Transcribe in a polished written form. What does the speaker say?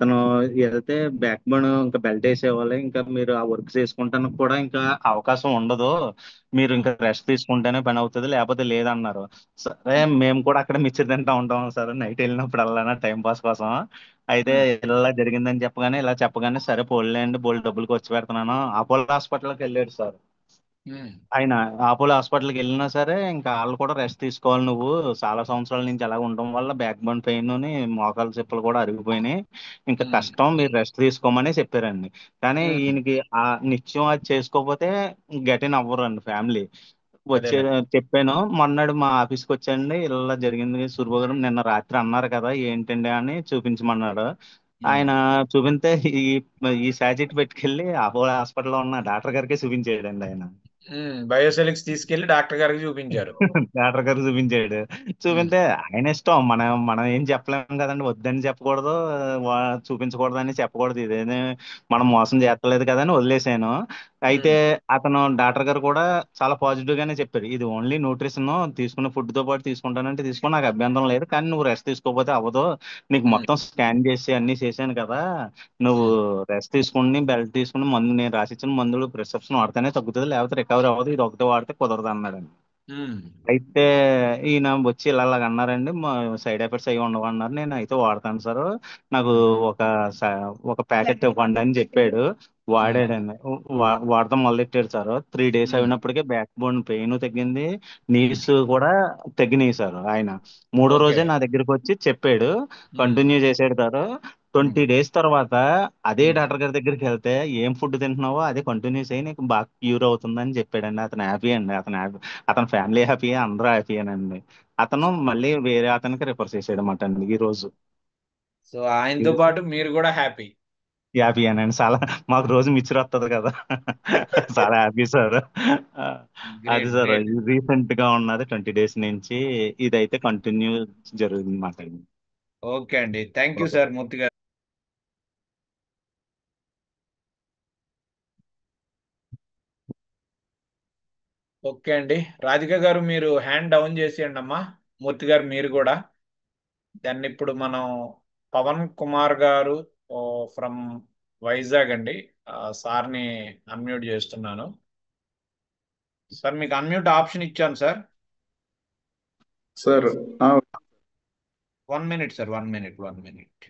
అతను వెళ్తే back bone ఇంకా బెల్ట్ వేసేవాళ్ళు, ఇంకా మీరు ఆ వర్క్ చేసుకుంటానికి కూడా ఇంకా అవకాశం ఉండదు, మీరు ఇంకా రెస్ట్ తీసుకుంటేనే పని అవుతుంది లేకపోతే లేదన్నారు. సరే మేము కూడా అక్కడ మిక్చర్ తింటా ఉంటాం సార్ నైట్ వెళ్ళినప్పుడల్లా టైం పాస్ కోసం. అయితే ఉమ్, ఇలా జరిగిందని చెప్పగానే ఇలా చెప్పగానే సరే పోలేండి బోల్డ్ డబ్బులు ఖర్చు పెడుతున్నాను, అపోలో హాస్పిటల్కి వెళ్ళాడు సార్. ఉమ్, ఆయన అపోలో హాస్పిటల్కి వెళ్ళినా సరే ఇంకా వాళ్ళు కూడా రెస్ట్ తీసుకోవాలి, నువ్వు చాలా సంవత్సరాల నుంచి అలా ఉండడం వల్ల బ్యాక్ బోన్ పెయిన్ మోకాలు చెప్పులు కూడా అరిగిపోయినాయి, ఇంకా ఉమ్. కష్టం, మీరు రెస్ట్ తీసుకోమని చెప్పారండి. కానీ ఉమ్. ఈయనకి ఆ నిత్యం అది చేసుకోకపోతే గెటిన్ అవ్వరండి ఫ్యామిలీ. వచ్చే అదేలే. చెప్పాను మొన్నడు మా ఆఫీస్కి వచ్చాండి, ఇలా జరిగింది సూర్యగారు నిన్న రాత్రి అన్నారు కదా ఏంటండి అని చూపించమన్నాడు. ఉమ్. ఆయన చూపితే ఈ ఈ సాజిట్ పెట్టుకెళ్ళి అపోలో హాస్పిటల్లో ఉన్న డాక్టర్ గారికి చూపించేయడండి ఆయన. బయోసెలిక్స్ తీసుకెళ్లి డాక్టర్ గారికి చూపించారు. డాక్టర్ గారు చూపించాడు. ఉమ్. చూపింతే ఆయన ఇష్టం, మనం మనం ఏం చెప్పలేం కదండి, వద్దని చెప్పకూడదు, చూపించకూడదు అని చెప్పకూడదు, ఇదేనే మనం మోసం చేస్తలేదు కదా అని వదిలేసాను. అయితే ఉమ్. అతను డాక్టర్ గారు కూడా చాలా పాజిటివ్ గానే చెప్పారు, ఇది ఓన్లీ న్యూట్రిషన్, తీసుకున్న ఫుడ్ తో పాటు తీసుకుంటానంటే తీసుకో, నాకు అభ్యంతరం లేదు, కానీ నువ్వు రెస్ట్ తీసుకోకపోతే అవ్వదు, నీకు ఉమ్. మొత్తం స్కాన్ చేసి అన్ని చేశాను కదా, నువ్వు ఉమ్. రెస్ట్ తీసుకుని బెల్ట్ తీసుకుని మందు నేను రాసిచ్చిన మందులు ప్రిస్క్రిప్షన్ వాడితేనే తగ్గుతుంది, లేకపోతే రికవరీ అవ్వదు, ఇది ఒకటి వాడితే కుదరదు అన్నాడు. ఉమ్. అయితే ఈయన వచ్చి ఇలాగ అన్నారండి, మా సైడ్ ఎఫెక్ట్స్ అవి ఉండవు అన్నారు, నేను అయితే వాడతాను సార్, నాకు ఉమ్. ఒక ఒక ప్యాకెట్ ఇవ్వండి అని చెప్పాడు. ఉమ్. వాడాడండి, వాడటం మొదలెట్టాడు సార్. 3 డేస్ ఉమ్. అయినప్పటికే బ్యాక్ బోన్ పెయిన్ తగ్గింది, ఉమ్. నీస్ కూడా తగ్గినాయి సార్. ఆయన మూడో ఓకే. రోజే నా దగ్గరికి వచ్చి చెప్పాడు, ఉమ్. కంటిన్యూ చేసాడు సార్. ఉమ్. 20 డేస్ తర్వాత అదే ఉమ్. డాక్టర్ గారి దగ్గరికి వెళ్తే ఏం ఫుడ్ తింటున్నావో అదే కంటిన్యూస్ అయ్యి నీకు బాగా క్యూర్ అవుతుందని చెప్పాడండి. అతను హ్యాపీ అండి, అతని ఫ్యామిలీ హ్యాపీ, అందరూ హ్యాపీయేనండి. అతను మళ్ళీ వేరే అతనికి రిఫర్ చేసాడు అన్నమాట అండి ఈ రోజు. సో ఆయనతో పాటు మీరు కూడా హ్యాపీ. హ్యాపీయేనండి చాలా, మాకు రోజు మిక్చర్ వస్తుంది కదా. చాలా హ్యాపీ సార్. అది గ్రేట్, సార్ గ్రేట్. రీసెంట్ గా ఉన్నది 20 డేస్ నుంచి, ఇదైతే కంటిన్యూ జరుగుతుంది అన్నమాట అండి. ఓకే అండి, థ్యాంక్ యూ సార్ మూర్తి గారు. ఓకే అండి, రాధిక గారు మీరు హ్యాండ్ డౌన్ చేసేయండి అమ్మా. మూర్తి గారు మీరు కూడా. దెన్ ఇప్పుడు మనం పవన్ కుమార్ గారు ఫ్రమ్ వైజాగ్ అండి. సార్ని అన్మ్యూట్ చేస్తున్నాను. సార్ మీకు అన్మ్యూట్ ఆప్షన్ ఇచ్చాను సార్. సార్. ఆ, 1 మినిట్ సార్, 1 మినిట్, 1 మినిట్.